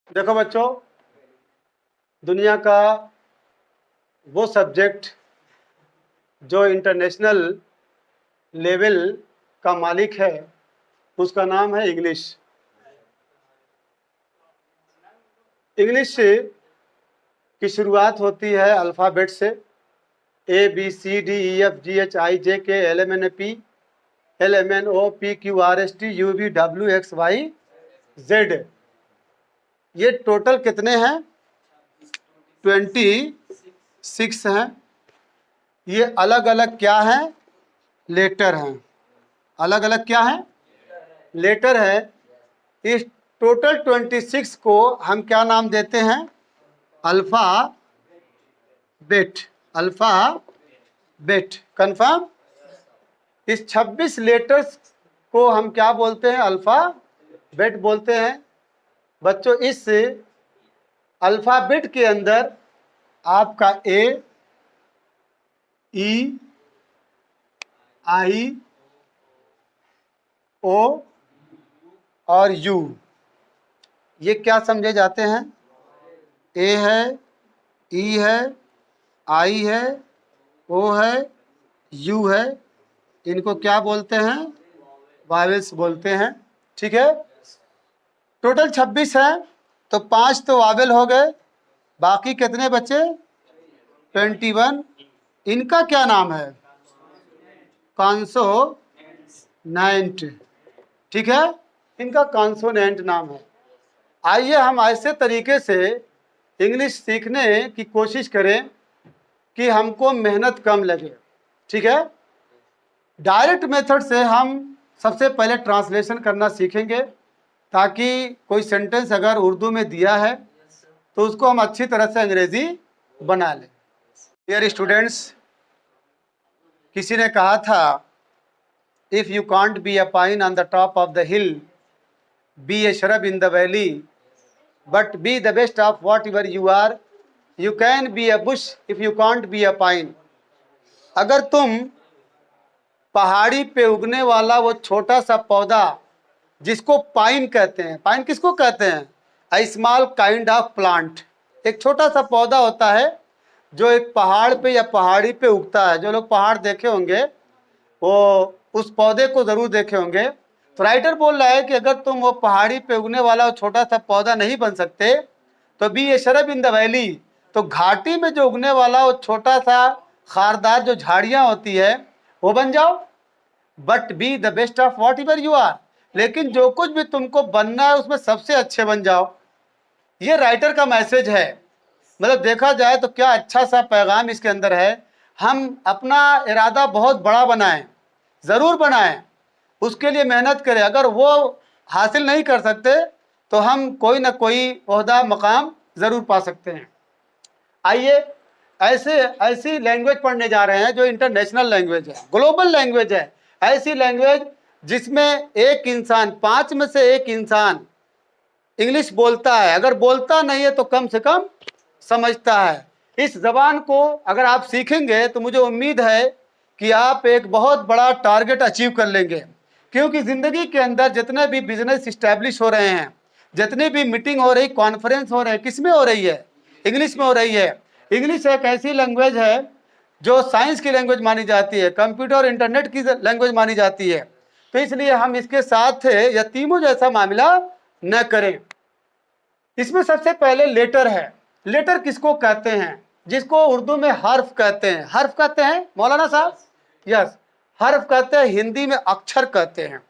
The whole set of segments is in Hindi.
देखो बच्चों, दुनिया का वो सब्जेक्ट जो इंटरनेशनल लेवल का मालिक है उसका नाम है इंग्लिश। इंग्लिश की शुरुआत होती है अल्फ़ाबेट से ABCDEFGHIJKLMNOPQRSTUVWXYZ। ये टोटल कितने हैं? 26 हैं। ये अलग अलग क्या हैं? लेटर हैं। अलग अलग क्या हैं? लेटर है। इस टोटल 26 को हम क्या नाम देते हैं? अल्फ़ाबेट। Alphabet confirm. इस 26 लेटर्स को हम क्या बोलते हैं? अल्फ़ाबेट बोलते हैं। बच्चों, इस अल्फ़ाबेट के अंदर आपका ए, ई, आई, ओ और यू, ये क्या समझे जाते हैं? ए है, ई है, आई है, ओ है, यू है। इनको क्या बोलते हैं? वावेल्स बोलते हैं। ठीक है। टोटल 26 है, तो 5 तो वावेल हो गए, बाकी कितने बचे? 21। इनका क्या नाम है? कॉन्सोनेंट। ठीक है, इनका कॉन्सोनेंट नाम है। आइए हम ऐसे तरीके से इंग्लिश सीखने की कोशिश करें कि हमको मेहनत कम लगे। ठीक है। डायरेक्ट मेथड से हम सबसे पहले ट्रांसलेशन करना सीखेंगे, ताकि कोई सेंटेंस अगर उर्दू में दिया है तो उसको हम अच्छी तरह से अंग्रेजी बना लें। डियर स्टूडेंट्स, किसी ने कहा था, if you can't be a pine on the top of the hill, be a shrub in the valley, but be the best of whatever you are. You can be a bush if you can't be a pine. अगर तुम पहाड़ी पे उगने वाला वो छोटा सा पौधा जिसको पाइन कहते हैं, पाइन किसको कहते हैं? A small kind of plant. एक छोटा सा पौधा होता है जो एक पहाड़ पे या पहाड़ी पे उगता है। जो लोग पहाड़ देखे होंगे वो उस पौधे को जरूर देखे होंगे। तो राइटर बोल रहा है कि अगर तुम वो पहाड़ी पे उगने वाला वो छोटा सा पौधा नहीं बन सकते तो be a shrub in the valley, तो घाटी में जो उगने वाला वो छोटा सा खारदार जो झाड़ियां होती है वो बन जाओ। But be the best of whatever you are, लेकिन जो कुछ भी तुमको बनना है उसमें सबसे अच्छे बन जाओ। ये राइटर का मैसेज है। मतलब देखा जाए तो क्या अच्छा सा पैगाम इसके अंदर है। हम अपना इरादा बहुत बड़ा बनाएं, ज़रूर बनाएं, उसके लिए मेहनत करें। अगर वो हासिल नहीं कर सकते तो हम कोई ना कोई ओहदा मकाम ज़रूर पा सकते हैं। आइए ऐसी लैंग्वेज पढ़ने जा रहे हैं जो इंटरनेशनल लैंग्वेज है, ग्लोबल लैंग्वेज है। ऐसी लैंग्वेज जिसमें एक इंसान, 5 में से एक इंसान इंग्लिश बोलता है। अगर बोलता नहीं है तो कम से कम समझता है। इस जबान को अगर आप सीखेंगे तो मुझे उम्मीद है कि आप एक बहुत बड़ा टारगेट अचीव कर लेंगे। क्योंकि ज़िंदगी के अंदर जितने भी बिजनेस इस्टेब्लिश हो रहे हैं, जितनी भी मीटिंग हो रही, कॉन्फ्रेंस हो रहे हैं, किस में हो रही है? इंग्लिश में हो रही है। इंग्लिश एक ऐसी लैंग्वेज है जो साइंस की लैंग्वेज मानी जाती है, कंप्यूटर और इंटरनेट की लैंग्वेज मानी जाती है। तो इसलिए हम इसके साथ यतीमों जैसा मामला न करें। इसमें सबसे पहले लेटर है। लेटर किसको कहते हैं? जिसको उर्दू में हर्फ कहते हैं। हर्फ कहते हैं मौलाना साहब? यस, हर्फ कहते हैं, हिंदी में अक्षर कहते हैं।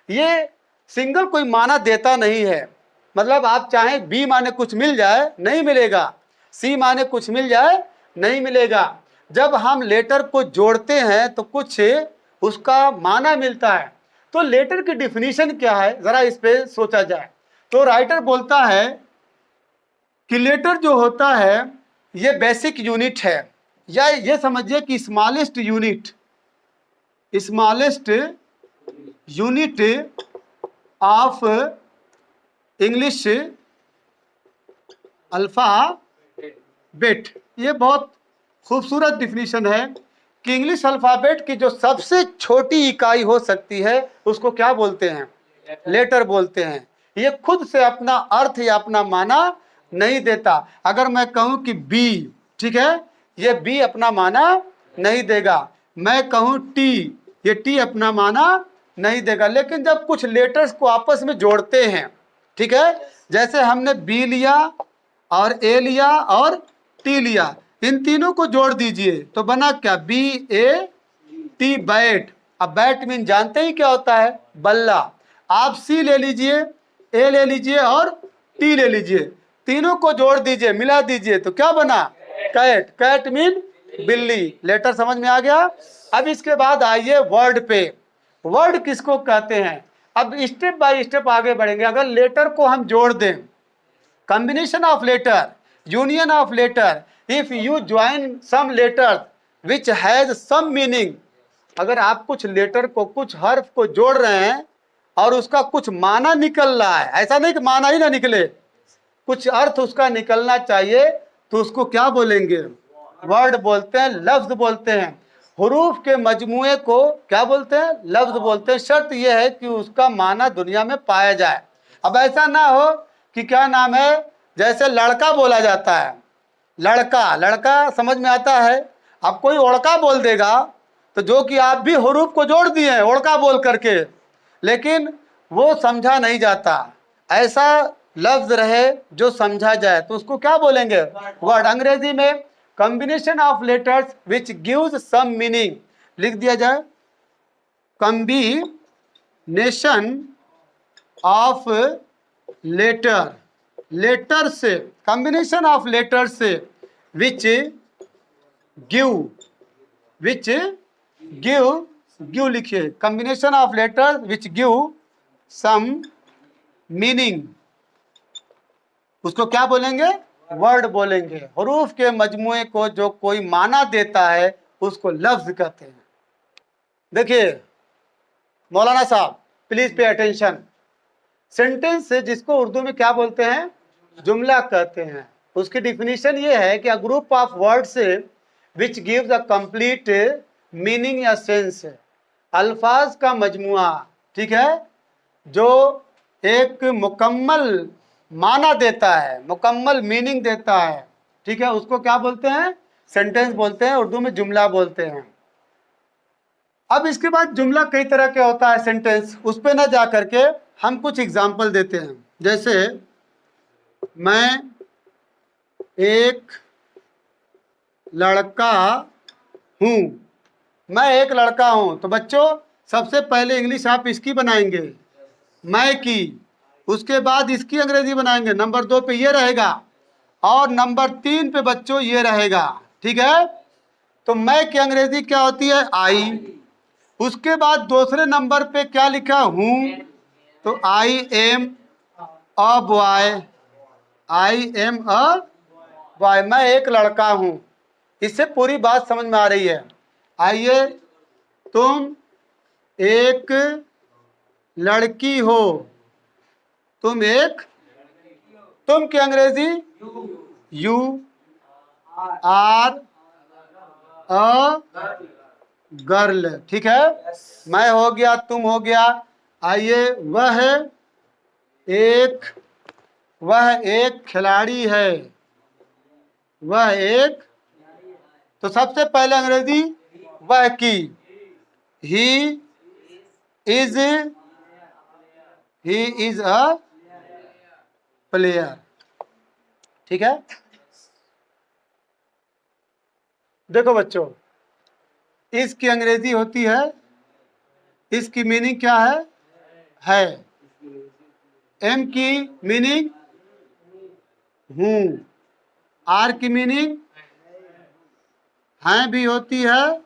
ये सिंगल कोई माना देता नहीं है। मतलब आप चाहें बी माने कुछ मिल जाए, नहीं मिलेगा। सी माने कुछ मिल जाए, नहीं मिलेगा। जब हम लेटर को जोड़ते हैं तो कुछ उसका माना मिलता है। तो लेटर की डिफिनीशन क्या है, जरा इस पे सोचा जाए। तो राइटर बोलता है कि लेटर जो होता है ये बेसिक यूनिट है, या ये समझिए कि smallest unit of English alphabet. ये बहुत खूबसूरत डिफिनीशन है कि इंग्लिश अल्फाबेट की जो सबसे छोटी इकाई हो सकती है उसको क्या बोलते हैं? लेटर बोलते हैं। ये खुद से अपना अर्थ या अपना माना नहीं देता। अगर मैं कहूं कि बी, ठीक है, ये बी अपना माना नहीं देगा। मैं कहूं टी, ये टी अपना माना नहीं देगा। लेकिन जब कुछ लेटर्स को आपस में जोड़ते हैं, ठीक है, जैसे हमने बी लिया और ए लिया और टी लिया, इन तीनों को जोड़ दीजिए तो बना क्या, बी ए टी, बैट। अब बैट मीन जानते ही क्या होता है, बल्ला। आप सी ले लीजिए, ए ले लीजिए और टी ले लीजिए, तीनों को जोड़ दीजिए, मिला दीजिए तो क्या बना, कैट। कैट मीन बिल्ली। लेटर समझ में आ गया। अब इसके बाद आइए वर्ड पे। वर्ड किसको कहते हैं, अब स्टेप बाय स्टेप आगे बढ़ेंगे। अगर लेटर को हम जोड़ दें, combination of letter, union of letter, if you join some letter which has some meaning, अगर आप कुछ लेटर को, कुछ हर्फ को जोड़ रहे हैं और उसका कुछ माना निकल रहा है, ऐसा नहीं कि माना ही ना निकले, कुछ अर्थ उसका निकलना चाहिए, तो उसको क्या बोलेंगे, वर्ड बोलते हैं, लफ्ज बोलते हैं। हुरूफ के मजमुए को क्या बोलते हैं, लफ्ज बोलते हैं। शर्त यह है कि उसका माना दुनिया में पाया जाए। अब ऐसा ना हो कि क्या नाम है, जैसे लड़का बोला जाता है, लड़का, लड़का समझ में आता है। अब कोई ओड़का बोल देगा तो जो कि आप भी हुरूफ को जोड़ दिए हैं ओड़का बोल करके, लेकिन वो समझा नहीं जाता। ऐसा लफ्ज रहे जो समझा जाए तो उसको क्या बोलेंगे, वर्ड। अंग्रेजी में combination of letters which gives some meaning, लिख दिया जाए, कॉम्बिनेशन ऑफ लेटर, लेटर से, कॉम्बिनेशन ऑफ लेटर से which give, which give, give लिखिए, combination of letter which give some meaning, उसको क्या बोलेंगे, वर्ड बोलेंगे। हुरूफ के मजमुए को जो कोई माना देता है उसको लफ्ज कहते हैं। देखिए मौलाना साहब प्लीज पे अटेंशन। सेंटेंस जिसको उर्दू में क्या बोलते हैं, जुमला कहते हैं। उसकी डिफिनीशन ये है कि a group of words which gives a complete meaning या सेंस, अल्फाज का मजमुआ, ठीक है, जो एक मुकम्मल माना देता है, मुकम्मल मीनिंग देता है, ठीक है, उसको क्या बोलते हैं, सेंटेंस बोलते हैं, उर्दू में जुमला बोलते हैं। अब इसके बाद जुमला कई तरह के होता है, सेंटेंस, उस पे ना जा करके हम कुछ एग्जाम्पल देते हैं। जैसे मैं एक लड़का हूं, मैं एक लड़का हूं, तो बच्चों सबसे पहले इंग्लिश आप इसकी बनाएंगे, मैं की, उसके बाद इसकी अंग्रेजी बनाएंगे, नंबर 2 पे ये रहेगा और नंबर 3 पे बच्चों ये रहेगा, ठीक है। तो मैं की अंग्रेजी क्या होती है, आई। उसके बाद दूसरे नंबर पे क्या लिखा हूं, तो I am a boy, I am a boy, मैं एक लड़का हूं। इससे पूरी बात समझ में आ रही है। आइए, तुम एक लड़की हो, तुम एक, तुम की अंग्रेजी यू आर अ गर्ल, ठीक है। मैं हो गया, तुम हो गया। आइए, वह एक खिलाड़ी है, वह एक, तो सबसे पहले अंग्रेजी वह की, ही इज अ प्लेयर, ठीक है। देखो बच्चों, इसकी अंग्रेजी होती है, इसकी मीनिंग क्या है, एम की मीनिंग हूं, आर की मीनिंग हैं भी होती है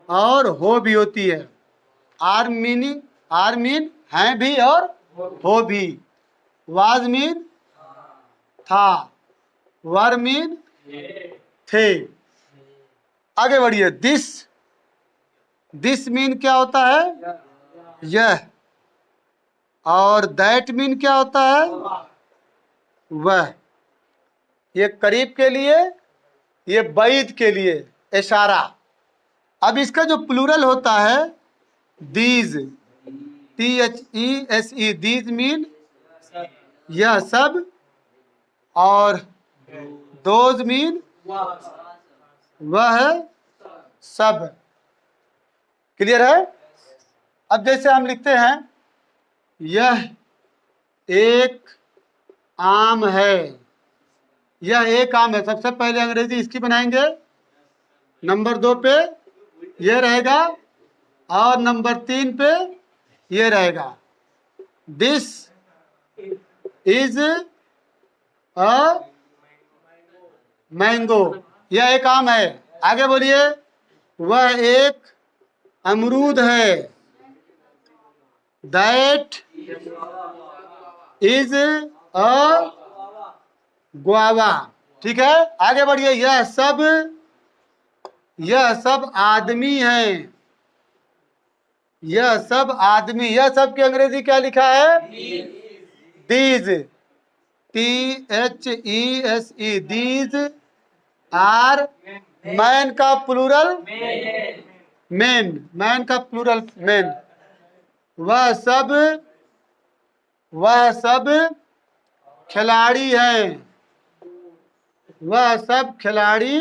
और हो भी होती है। आर मीन हैं भी और हो भी। वाज मीन था, वर मीन थे। आगे बढ़िए, दिस मीन क्या होता है, यह, और दैट मीन क्या होता है, वह। ये करीब के लिए, ये बैद के लिए इशारा। अब इसका जो प्लूरल होता है, दीज, THESE, दीज मीन यह सब, और दोज मीन वह सब। क्लियर है? अब जैसे हम लिखते हैं यह एक आम है, यह एक आम है, सबसे पहले अंग्रेजी इसकी बनाएंगे, नंबर 2 पे ये रहेगा और नंबर 3 पे ये रहेगा। दिस इज अ मैंगो, यह एक आम है। आगे बोलिए, वह एक अमरूद है। That is a guava. ठीक है, आगे बढ़िए, यह सब आदमी हैं। यह सब आदमी, यह सब की अंग्रेजी क्या लिखा है? These, THESE, these are man का प्लूरल मैन, मैन का प्लूरल मैन। वह सब खिलाड़ी हैं, वह सब खिलाड़ी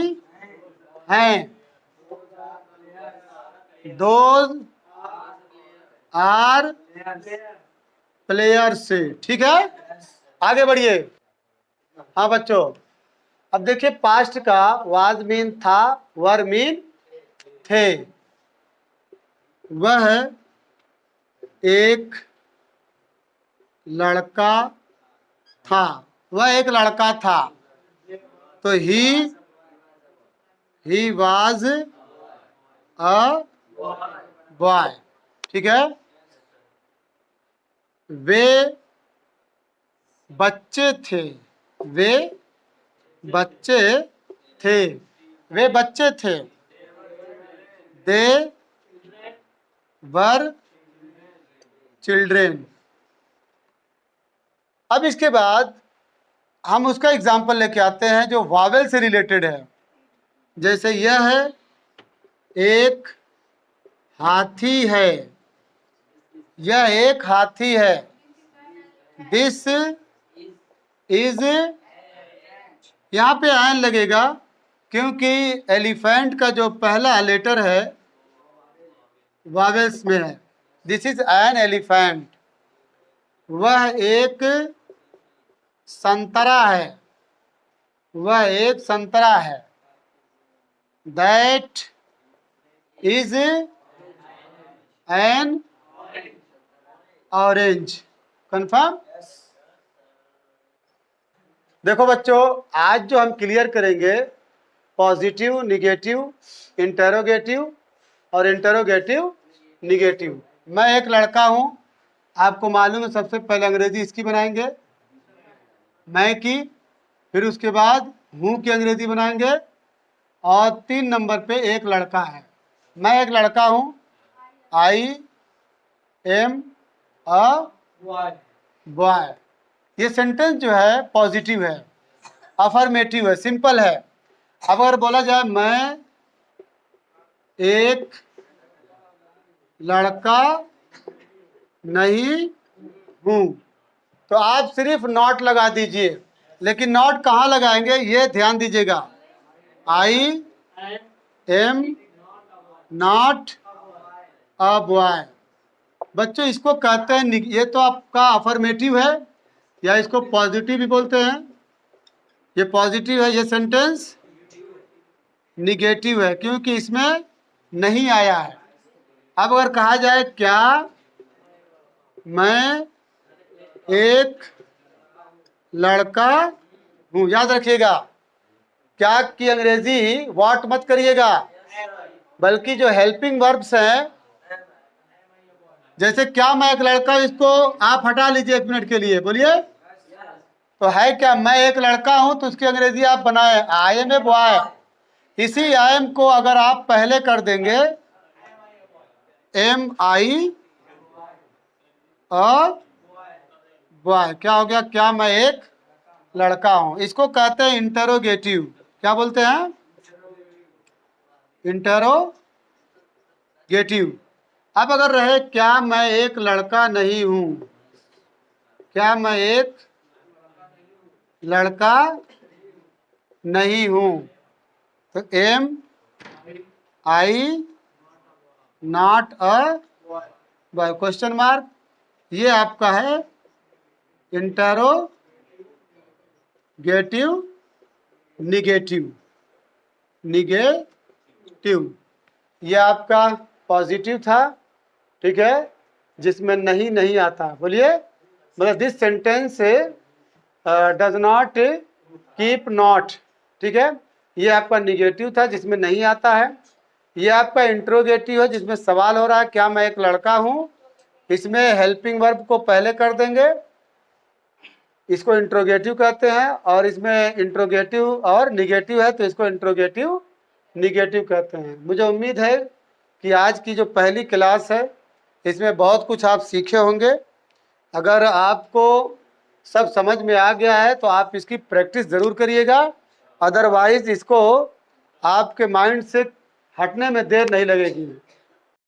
हैं। Those are players. ठीक है, आगे बढ़िए। हाँ बच्चों, अब देखिए पास्ट का वाज मीन था, वर मीन थे। वह एक लड़का था, वह एक लड़का था, तो ही वाज अ बॉय। ठीक है, वे बच्चे थे, वे बच्चे थे, वे बच्चे थे। दे वर चिल्ड्रेन। अब इसके बाद हम उसका एग्जाम्पल लेके आते हैं जो वावेल से रिलेटेड है। जैसे यह है एक हाथी है, यह एक हाथी है। दिस इज, यहाँ पे एन लगेगा क्योंकि एलिफेंट का जो पहला लेटर है वावेल्स में है। This is an elephant. वह एक संतरा है, वह एक संतरा है। That is an orange. Confirm? देखो बच्चों, आज जो हम क्लियर करेंगे पॉजिटिव, निगेटिव, इंटरोगेटिव और इंटरोगेटिव निगेटिव। मैं एक लड़का हूं, आपको मालूम है सबसे पहले अंग्रेजी इसकी बनाएंगे, मैं की, फिर उसके बाद हूं की अंग्रेजी बनाएंगे, और 3 नंबर पे एक लड़का है। मैं एक लड़का हूं, आई एम अ बॉय। ये सेंटेंस जो है पॉजिटिव है, अफर्मेटिव है, सिंपल है। अब अगर बोला जाए मैं एक लड़का नहीं हूं, तो आप सिर्फ नॉट लगा दीजिए, लेकिन नॉट कहाँ लगाएंगे ये ध्यान दीजिएगा। I am not a boy. बच्चों इसको कहते हैं, ये तो आपका अफर्मेटिव है या इसको पॉजिटिव भी बोलते हैं। ये पॉजिटिव है, ये सेंटेंस निगेटिव है क्योंकि इसमें नहीं आया है। अब अगर कहा जाए क्या मैं एक लड़का हूं, याद रखिएगा क्या की अंग्रेजी व्हाट मत करिएगा, बल्कि जो हेल्पिंग वर्ब्स हैं, जैसे क्या मैं एक लड़का, इसको आप हटा लीजिए 1 मिनट के लिए, बोलिए। तो है क्या मैं एक लड़का हूं, तो उसकी अंग्रेजी आप बनाए आई एम ए बॉय। इसी आई एम को अगर आप पहले कर देंगे एम आई अ बॉय, क्या हो गया? क्या मैं एक लड़का हूं। इसको कहते हैं इंटरोगेटिव। क्या बोलते हैं? इंटरोगेटिव। अब अगर रहे क्या मैं एक लड़का नहीं हूं, क्या मैं एक लड़का नहीं हूं। तो am I not a boy, question mark. ये आपका है इंटरोगेटिव निगेटिव। निगेटिव ये आपका पॉजिटिव था, ठीक है, जिसमें नहीं नहीं आता। बोलिए, मतलब this sentence does not keep not, ठीक है। ये आपका निगेटिव था जिसमें नहीं आता है। ये आपका इंट्रोगेटिव है जिसमें सवाल हो रहा है क्या मैं एक लड़का हूं। इसमें हेल्पिंग वर्ब को पहले कर देंगे, इसको इंट्रोगेटिव कहते हैं। और इसमें इंट्रोगेटिव और निगेटिव है तो इसको इंट्रोगेटिव निगेटिव कहते हैं। मुझे उम्मीद है कि आज की जो पहली क्लास है इसमें बहुत कुछ आप सीखे होंगे। अगर आपको सब समझ में आ गया है तो आप इसकी प्रैक्टिस ज़रूर करिएगा, अदरवाइज इसको आपके माइंड से हटने में देर नहीं लगेगी।